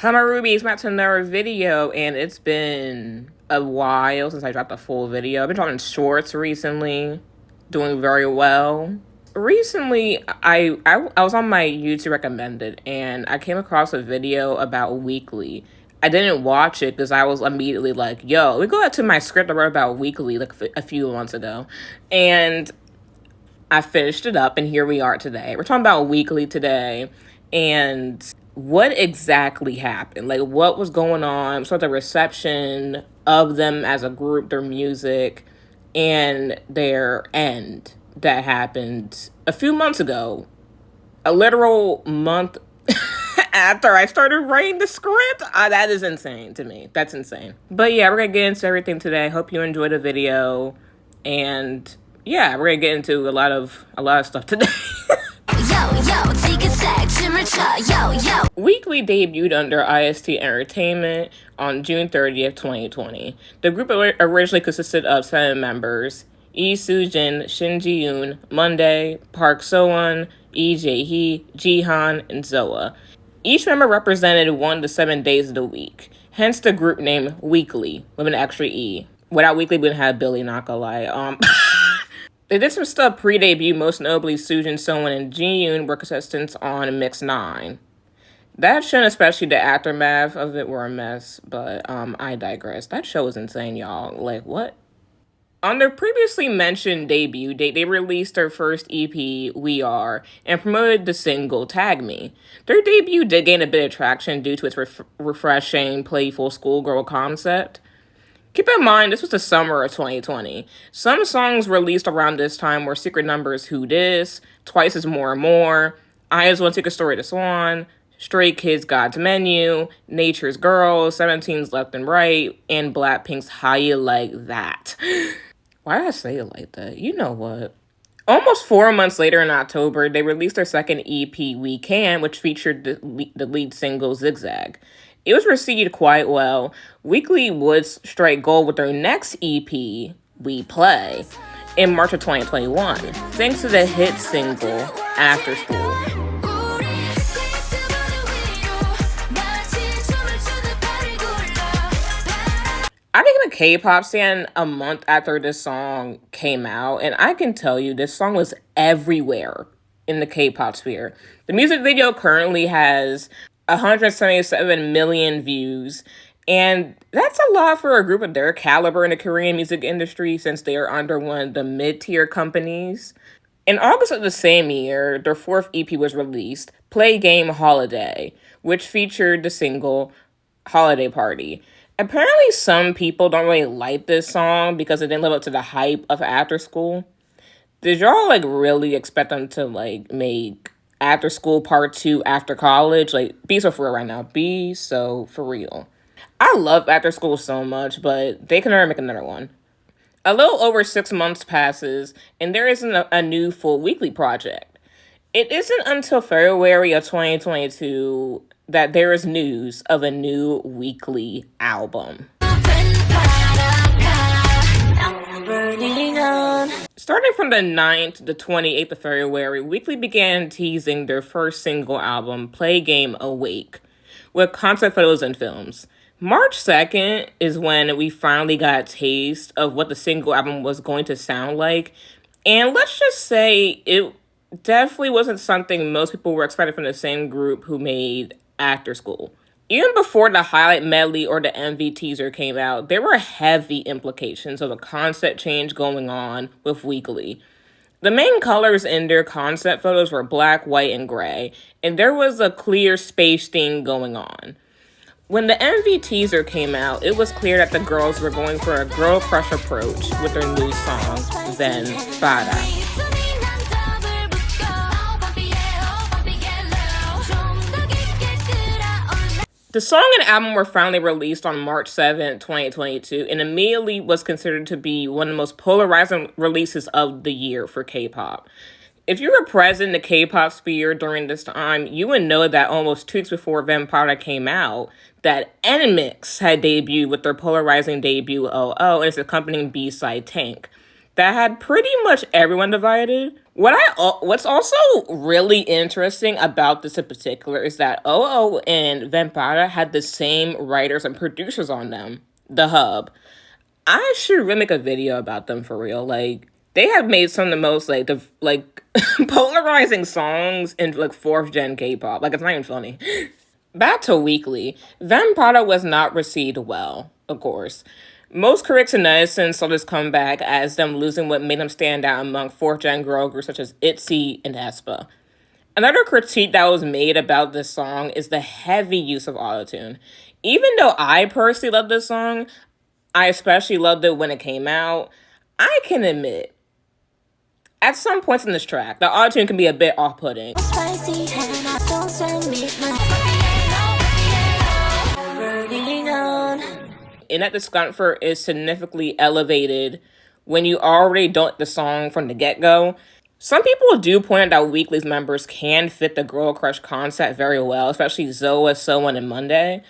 Hello, my Rubies, back to another video, and it's been a while since I dropped a full video. I've been dropping shorts recently, doing very well. Recently, I was on my YouTube recommended, and I came across a video about Weeekly. I didn't watch it because I was immediately like, yo, we go back to my script I wrote about Weeekly like a few months ago. And I finished it up, and here we are today. We're talking about Weeekly today, and what exactly happened, like what was going on, sort of the reception of them as a group, their music, and their end that happened a few months ago, a literal month after I started writing the script. That is insane to me. That's insane. But yeah, we're gonna get into everything today. Hope you enjoyed the video, and yeah, we're gonna get into a lot of stuff today. Weeekly debuted under IST Entertainment on June 30th, 2020. The group originally consisted of 7 members: soojin, shin, Jiyoon, Monday, Park soeun, jaehee, jihan, and zoa. Each member represented 1 to 7 days of the week, hence the group name Weeekly, with an extra E. Without Weeekly, we wouldn't have Billy, not gonna lie. They did some stuff pre-debut, most notably Soojin, Soeun, and Jiyoon were contestants on Mix 9. That show, especially the aftermath of it, were a mess, but I digress. That show was insane, y'all. Like, what? On their previously mentioned debut date, they released their first EP, We Are, and promoted the single Tag Me. Their debut did gain a bit of traction due to its refreshing, playful schoolgirl concept. Keep in mind, this was the summer of 2020. Some songs released around this time were Secret Number's Who Dis, Twice Is More and More, IST Take a Story to Swan, Stray Kids God's Menu, Nature's Girls, 17's Left and Right, and Blackpink's How You Like That. Why did I say it like that? You know what? Almost 4 months later in October, they released their second EP, We Can, which featured the lead single Zigzag. It was received quite well. Weeekly would strike gold with their next EP, We Play, in March of 2021, thanks to the hit single, After School. I became a K-pop stan a month after this song came out, and I can tell you this song was everywhere in the K-pop sphere. The music video currently has 177 million views, and that's a lot for a group of their caliber in the Korean music industry since they are under one of the mid-tier companies. In August of the same year, their 4th EP was released, Play Game Holiday, which featured the single Holiday Party. Apparently some people don't really like this song because it didn't live up to the hype of After School. Did y'all really expect them to make After School Part 2 after college? Be so for real right now. Be so for real. I love After School so much, but they can never make another one. A little over 6 months passes, and there isn't a new full Weeekly project. It isn't until February of 2022 that there is news of a new Weeekly album. Starting from the 9th to the 28th of February, Weeekly began teasing their first single album, Play Game Awake, with concept photos and films. March 2nd is when we finally got a taste of what the single album was going to sound like, and let's just say it definitely wasn't something most people were expecting from the same group who made After School. Even before the highlight medley or the MV teaser came out, there were heavy implications of a concept change going on with Weeekly. The main colors in their concept photos were black, white, and gray, and there was a clear space theme going on. When the MV teaser came out, it was clear that the girls were going for a girl crush approach with their new song, Then Bada. The song and album were finally released on March 7, 2022, and immediately was considered to be one of the most polarizing releases of the year for K-pop. If you were present in the K-pop sphere during this time, you would know that almost 2 weeks before Vampire came out, that NMIXX had debuted with their polarizing debut, Oh Oh, and its accompanying B-side Tank. that had pretty much everyone divided. What's also really interesting about this in particular is that OO and Vampara had the same writers and producers on them, The Hub. I should really make a video about them for real. Like, they have made some of the most polarizing songs in like fourth gen K-pop. Like, it's not even funny. Back to Weeekly. Vampara was not received well, of course. Most critics and netizens saw this comeback as them losing what made them stand out among fourth gen girl groups such as ITZY and aespa. Another critique that was made about this song is the heavy use of autotune. Even though I personally love this song, I especially loved it when it came out, I can admit, at some points in this track, the autotune can be a bit off-putting. And that discomfort is significantly elevated when you already don't like the song from the get-go. Some people do point out that Weeekly's members can fit the girl crush concept very well, especially Zoa, Soeun, and Monday.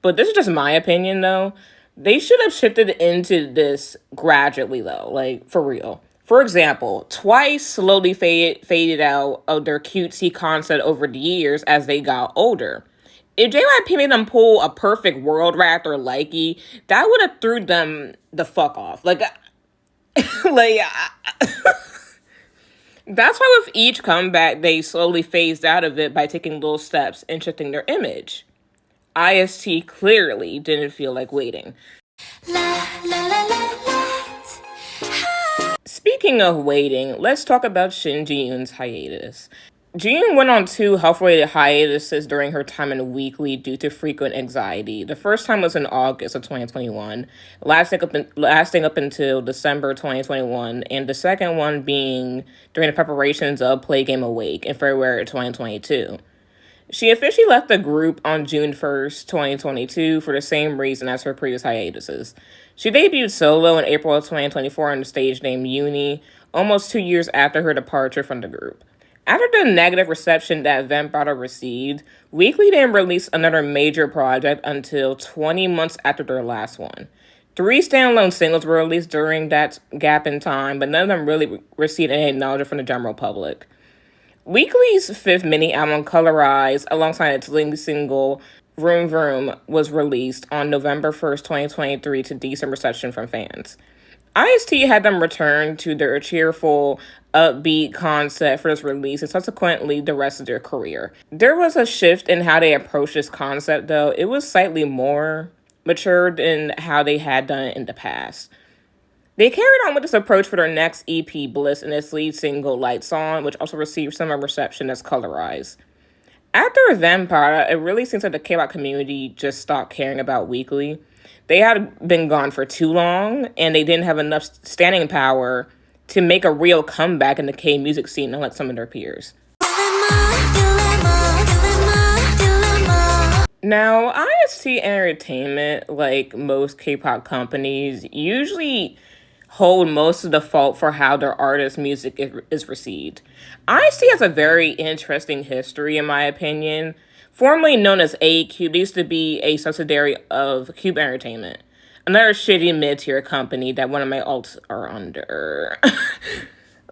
But this is just my opinion, though. They should have shifted into this gradually, though, like, for real. For example, Twice slowly faded out of their cutesy concept over the years as they got older. If JYP made them pull a perfect world rap or likey, that would have threw them the fuck off. That's why with each comeback, they slowly phased out of it by taking little steps and shifting their image. IST clearly didn't feel like waiting. Speaking of waiting, let's talk about Shin Jiyoon's hiatus. Jiyoon went on 2 health-related hiatuses during her time in Weeekly due to frequent anxiety. The first time was in August of 2021, lasting up until December 2021, and the second one being during the preparations of Play Game Awake in February 2022. She officially left the group on June 1st, 2022 for the same reason as her previous hiatuses. She debuted solo in April of 2024 under the stage name Uni, almost 2 years after her departure from the group. After the negative reception that Vampara received, Weeekly didn't release another major project until 20 months after their last one. 3 standalone singles were released during that gap in time, but none of them really received any acknowledgement from the general public. Weeekly's 5th mini-album, Colorize, alongside its lead single, Vroom Vroom, was released on November 1st, 2023 to decent reception from fans. IST had them return to their cheerful, upbeat concept for this release and subsequently the rest of their career. There was a shift in how they approached this concept, though. It was slightly more mature than how they had done it in the past. They carried on with this approach for their next EP, Bliss, and its lead single, Light Song, which also received similar reception as Colorize. After Vampara, it really seems like the K-pop community just stopped caring about Weeekly. They had been gone for too long, and they didn't have enough standing power to make a real comeback in the K-music scene, unlike some of their peers. Now, IST Entertainment, like most K-pop companies, usually hold most of the fault for how their artists' music is received. IST has a very interesting history, in my opinion. Formerly known as kTube, they used to be a subsidiary of kTube Entertainment, another shitty mid-tier company that one of my alts are under.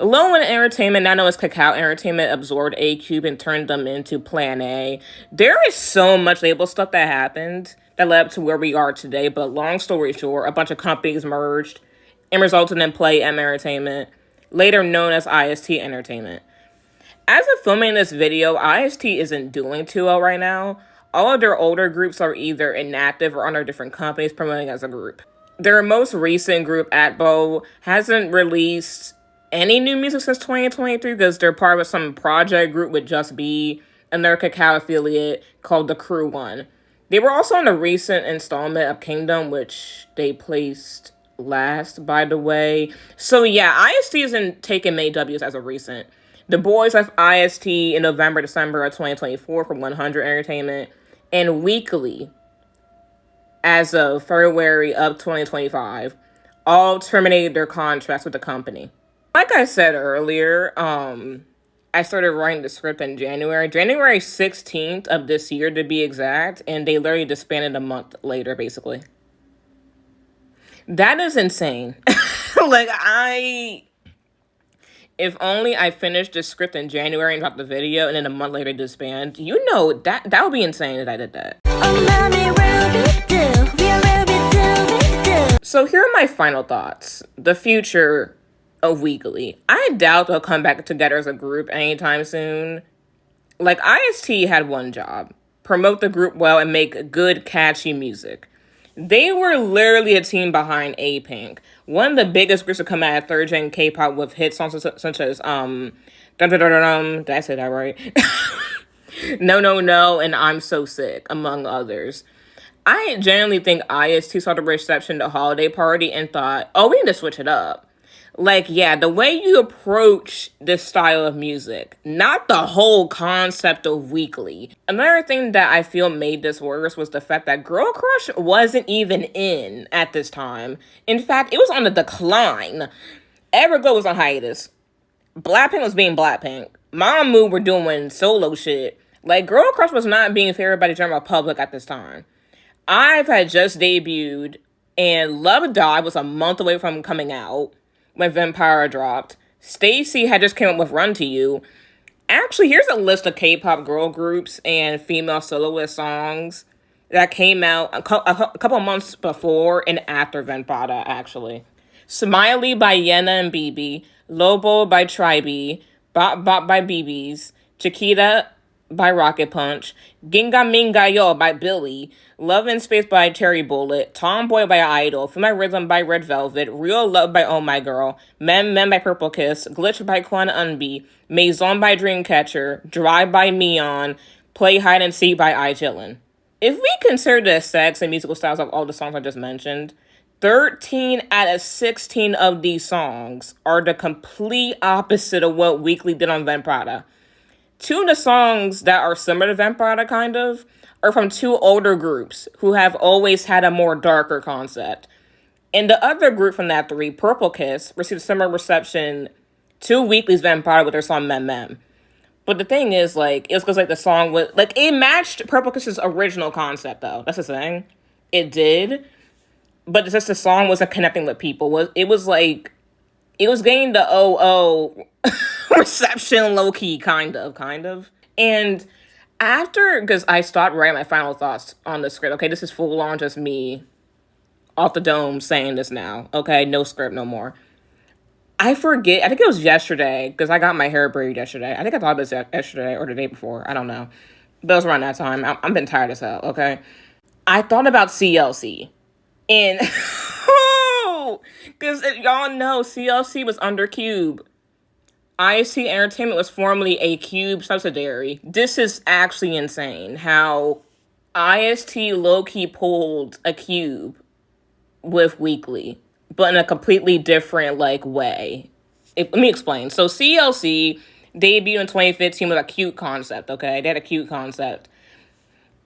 Lowen Entertainment, now known as Kakao Entertainment, absorbed kTube and turned them into Plan A. There is so much label stuff that happened that led up to where we are today, but long story short, a bunch of companies merged and resulted in Play M Entertainment, later known as IST Entertainment. As of filming this video, IST isn't doing too well right now. All of their older groups are either inactive or under different companies promoting as a group. Their most recent group, Atbo, hasn't released any new music since 2023 because they're part of some project group with Just Be, and their Kakao affiliate called The Crew One. They were also in a recent installment of Kingdom, which they placed last, by the way. So yeah, IST isn't taking many W's as of recent. The boys left IST in November, December of 2024 from 100 Entertainment, and Weeekly, as of February of 2025, all terminated their contracts with the company. Like I said earlier, I started writing the script in January 16th of this year to be exact, and they literally disbanded a month later, basically. That is insane. Like, I If only I finished the script in January and dropped the video, and then a month later disband. You know, that would be insane if I did that. So here are my final thoughts. The future of Weeekly. I doubt they'll come back together as a group anytime soon. Like, IST had one job. Promote the group well and make good, catchy music. They were literally a team behind A-Pink, one of the biggest groups to come out of third-gen K-pop with hit songs such as, dun dun dun dun dun, did I say that right? No, no, no, and I'm So Sick, among others. I genuinely think IST saw the reception to Holiday Party and thought, oh, we need to switch it up. Like, yeah, the way you approach this style of music, not the whole concept of Weeekly. Another thing that I feel made this worse was the fact that Girl Crush wasn't even in at this time. In fact, it was on the decline. Everglow was on hiatus. Blackpink was being Blackpink. Mamamoo were doing solo shit. Like, Girl Crush was not being favored by the general public at this time. IVE had just debuted, and Love Die was a month away from coming out when Vampire dropped. Stacey had just came up with Run to You. Actually, here's a list of K-pop girl groups and female soloist songs that came out a couple months before and after Vampire, actually. Smiley by Yena and BB, Lobo by Tribe, Bop Bop by BBs, Chiquita by Rocket Punch, Ginga Minga Yo by Billy, Love in Space by Cherry Bullet, Tomboy by Idol, Feel My Rhythm by Red Velvet, Real Love by Oh My Girl, Mem Mem by Purple Kiss, Glitch by Kwan Unbi, Maison by Dreamcatcher, Drive by Neon, Play Hide and Seek by Jiyoon. If we consider the sex and musical styles of all the songs I just mentioned, 13 out of 16 of these songs are the complete opposite of what Weeekly did on Vampire. Two of the songs that are similar to Vampire, kind of, are from two older groups who have always had a more darker concept. And the other group from that three, Purple Kiss, received a similar reception to Weekly's Vampire with their song Mem Mem. But the thing is, like, it was because, like, the song was, like, it matched Purple Kiss's original concept, though. That's the thing. It did. But it's just the song wasn't connecting with people. It was like, it was getting the reception low-key, kind of. And after, because I stopped writing my final thoughts on the script, okay, this is full on just me off the dome saying this now, okay, no script no more. I forget, I think it was yesterday, because I got my hair braided yesterday. I think I thought this yesterday or the day before, I don't know. But it was around that time. I'm been tired as hell, okay? I thought about CLC. And, because y'all know CLC was under Cube. IST Entertainment was formerly a Cube subsidiary. This is actually insane how IST low-key pulled a Cube with Weeekly, but in a completely different, like, way. Let me explain. So CLC debuted in 2015 with a cute concept, okay? They had a cute concept.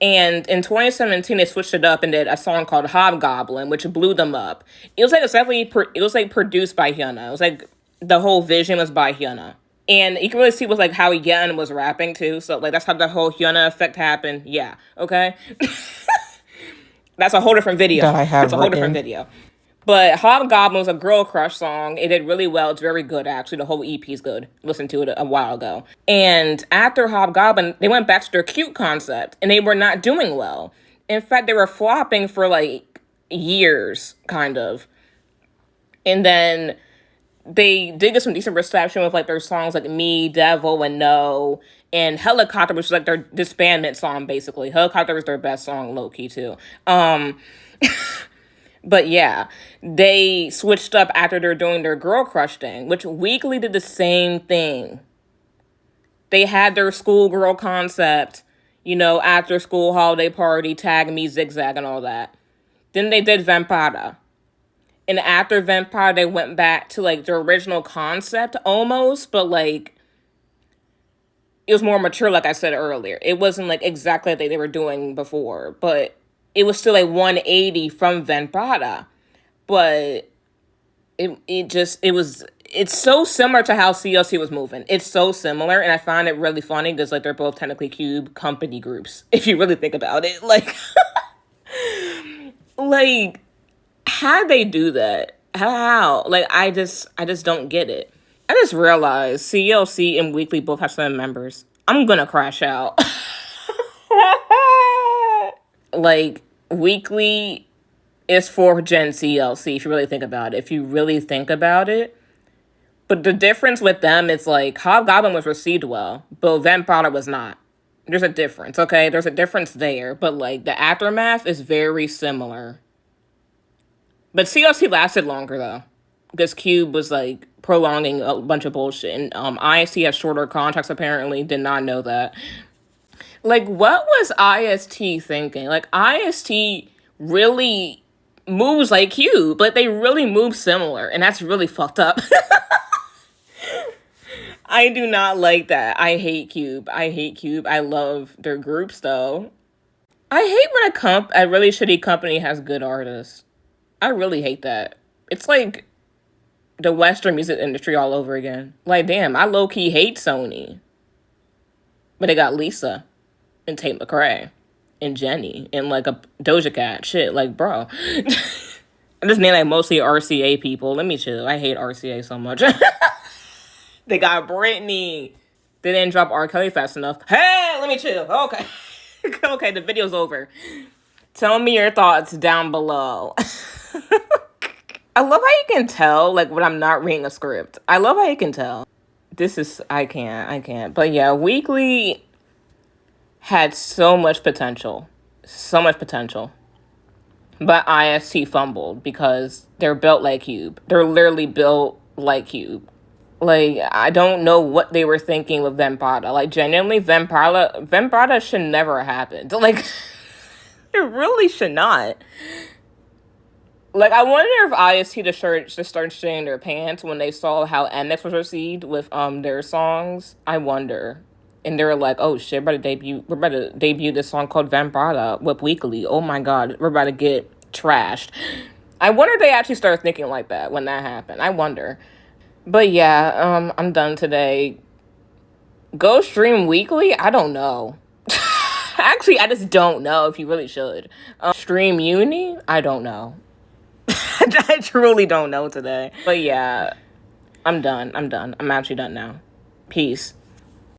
And in 2017, they switched it up and did a song called Hobgoblin, which blew them up. It was like, it was like produced by Hyuna. It was like, the whole vision was by Hyuna. And you can really see with, like, how Yeon was rapping, too. So, like, that's how the whole Hyuna effect happened. Yeah, okay? That's a whole different video. It's a whole different video. But Hobgoblin was a girl crush song. It did really well. It's very good, actually. The whole EP is good. Listened to it a while ago. And after Hobgoblin, they went back to their cute concept. And they were not doing well. In fact, they were flopping for, like, years, kind of. And then they did get some decent reception with, like, their songs like Me, Devil, and No, and Helicopter, which was, like, their disbandment song, basically. Helicopter was their best song, low-key, too. But, yeah, they switched up after they're doing their girl crush thing, which Weeekly did the same thing. They had their schoolgirl concept, you know, after school holiday party, Tag Me, Zigzag, and all that. Then they did Vampire. And after Vampire, they went back to, like, their original concept, almost, but, like, it was more mature, like I said earlier. It wasn't, like, exactly like they were doing before, but it was still, like, 180 from Vampire. But it's so similar to how CLC was moving. It's so similar, and I find it really funny, because, like, they're both technically Cube company groups, if you really think about it. Like, like, how'd they do that? How? Like, I just don't get it. I just realized CLC and Weeekly both have 7 members. I'm gonna crash out. Like, Weeekly is for Gen CLC, if you really think about it. If you really think about it. But the difference with them is, like, Hobgoblin was received well, but Vampire was not. There's a difference, okay? There's a difference there. But, like, the aftermath is very similar. But CLC lasted longer, though. Because Cube was, like, prolonging a bunch of bullshit. And IST has shorter contracts, apparently. Did not know that. Like, what was IST thinking? Like, IST really moves like Cube. Like, they really move similar. And that's really fucked up. I do not like that. I hate Cube. I hate Cube. I love their groups, though. I hate when a really shitty company has good artists. I really hate that. It's like the Western music industry all over again. Like, damn, I low-key hate Sony. But they got Lisa and Tate McRae and Jenny and, like, a Doja Cat. Shit, like, bro. I just name, like, mostly RCA people. Let me chill. I hate RCA so much. They got Britney. They didn't drop R. Kelly fast enough. Hey, let me chill. Okay. Okay, the video's over. Tell me your thoughts down below. I love how you can tell, like, when I'm not reading a script. I love how you can tell. I can't. But yeah, Weeekly had so much potential. So much potential. But IST fumbled because they're built like Cube. They're literally built like Cube. Like, I don't know what they were thinking with Vampire. Like, genuinely, Vampire should never have happened. Like, it really should not. Like, I wonder if IST just started shitting their pants when they saw how MX was received with their songs. I wonder. And they were like, oh shit, we're about to debut this song called Vampire with Weeekly. Oh my god, we're about to get trashed. I wonder if they actually started thinking like that when that happened. I wonder. But yeah, I'm done today. Go stream Weeekly? I don't know. Actually, I just don't know if you really should. Stream Uni? I don't know. I truly don't know today. But yeah, I'm done. I'm actually done now. Peace.